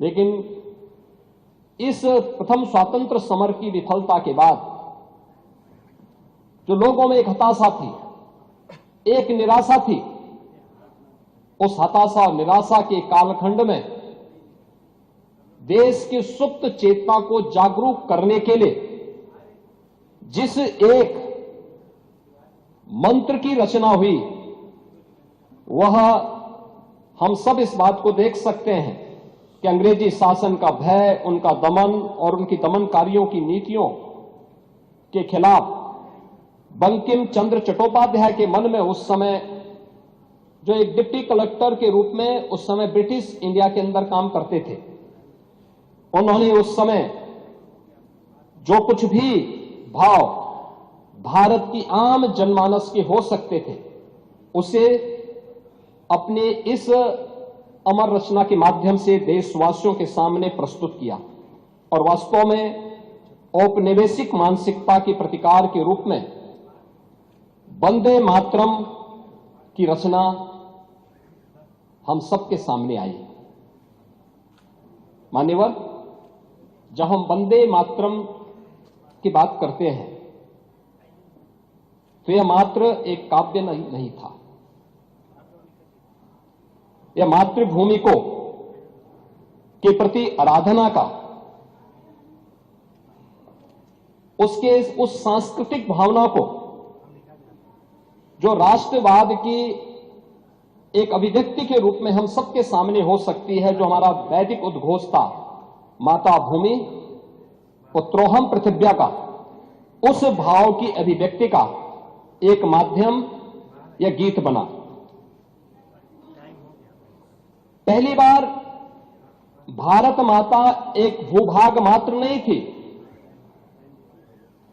लेकिन इस प्रथम स्वातंत्र समर की विफलता के बाद जो लोगों में एक हताशा थी, एक निराशा थी, उस हताशा और निराशा के कालखंड में देश की सुप्त चेतना को जागरूक करने के लिए जिस एक मंत्र की रचना हुई, वह हम सब इस बात को देख सकते हैं कि अंग्रेजी शासन का भय, उनका दमन और उनकी दमनकारियों की नीतियों के खिलाफ बंकिम चंद्र चट्टोपाध्याय के मन में उस समय, जो एक डिप्टी कलेक्टर के रूप में उस समय ब्रिटिश इंडिया के अंदर काम करते थे, उन्होंने उस समय जो कुछ भी भाव भारत की आम जनमानस के हो सकते थे, उसे अपने इस अमर रचना के माध्यम से देशवासियों के सामने प्रस्तुत किया और वास्तव में औपनिवेशिक मानसिकता के प्रतिकार के रूप में वंदे मातरम की रचना हम सबके सामने आई। मान्यवर, जब हम वंदे मातरम की बात करते हैं तो यह मात्र एक काव्य नहीं था। यह मातृभूमि को के प्रति आराधना का, उसके उस सांस्कृतिक भावना को जो राष्ट्रवाद की एक अभिव्यक्ति के रूप में हम सबके सामने हो सकती है, जो हमारा वैदिक उद्घोष था, माता भूमि पुत्रोहम पृथिव्या का, उस भाव की अभिव्यक्ति का एक माध्यम यह गीत बना। पहली बार भारत माता एक भूभाग मात्र नहीं थी,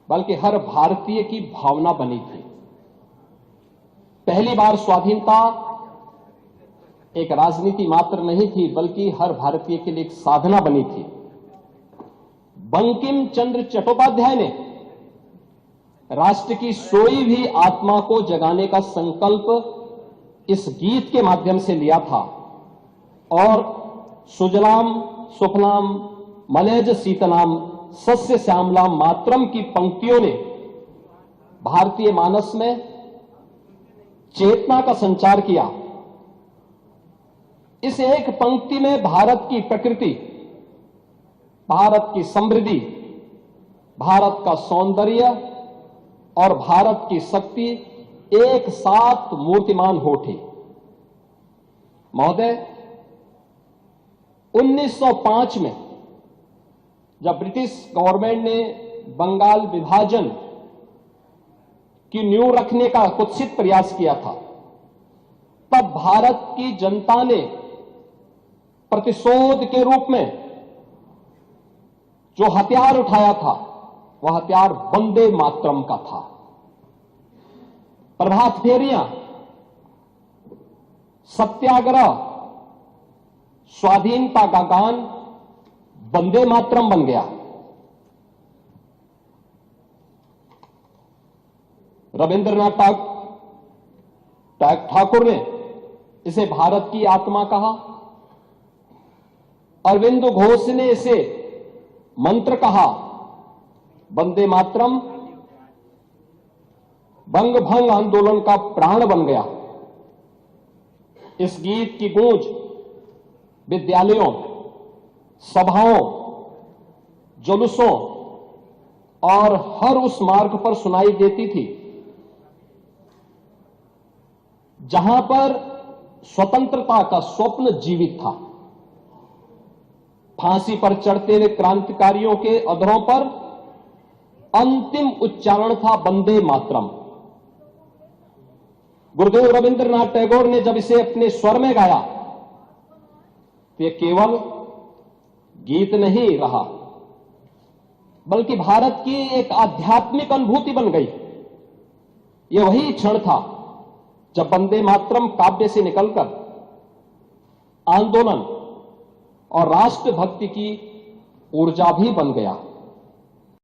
बल्कि हर भारतीय की भावना बनी थी। पहली बार स्वाधीनता एक राजनीति मात्र नहीं थी, बल्कि हर भारतीय के लिए एक साधना बनी थी। बंकिम चंद्र चट्टोपाध्याय ने राष्ट्र की सोई हुई आत्मा को जगाने का संकल्प इस गीत के माध्यम से लिया था और सुजलाम सुफलाम मलयज शीतलाम सस्य श्यामलाम मातरम की पंक्तियों ने भारतीय मानस में चेतना का संचार किया। इस एक पंक्ति में भारत की प्रकृति, भारत की समृद्धि, भारत का सौंदर्य और भारत की शक्ति एक साथ मूर्तिमान हो उठी। महोदय, 1905 में जब ब्रिटिश गवर्नमेंट ने बंगाल विभाजन की नींव रखने का कुत्सित प्रयास किया था, तब भारत की जनता ने प्रतिशोध के रूप में जो हथियार उठाया था, वह हथियार वंदे मातरम का था। प्रभात फेरियां, सत्याग्रह, स्वाधीनता का गान वंदे मातरम बन गया। रविंद्रनाथ ठाकुर ने इसे भारत की आत्मा कहा, अरविंद घोष ने इसे मंत्र कहा। वंदे मातरम बंग भंग आंदोलन का प्राण बन गया। इस गीत की गूंज विद्यालयों, सभाओं, जुलूसों और हर उस मार्ग पर सुनाई देती थी जहां पर स्वतंत्रता का स्वप्न जीवित था। फांसी पर चढ़ते हुए क्रांतिकारियों के अधरों पर अंतिम उच्चारण था वंदे मातरम। गुरुदेव रविंद्रनाथ टैगोर ने जब इसे अपने स्वर में गाया तो यह केवल गीत नहीं रहा, बल्कि भारत की एक आध्यात्मिक अनुभूति बन गई। यह वही क्षण था जब वंदे मातरम काव्य से निकलकर आंदोलन और राष्ट्रभक्ति की ऊर्जा भी बन गया।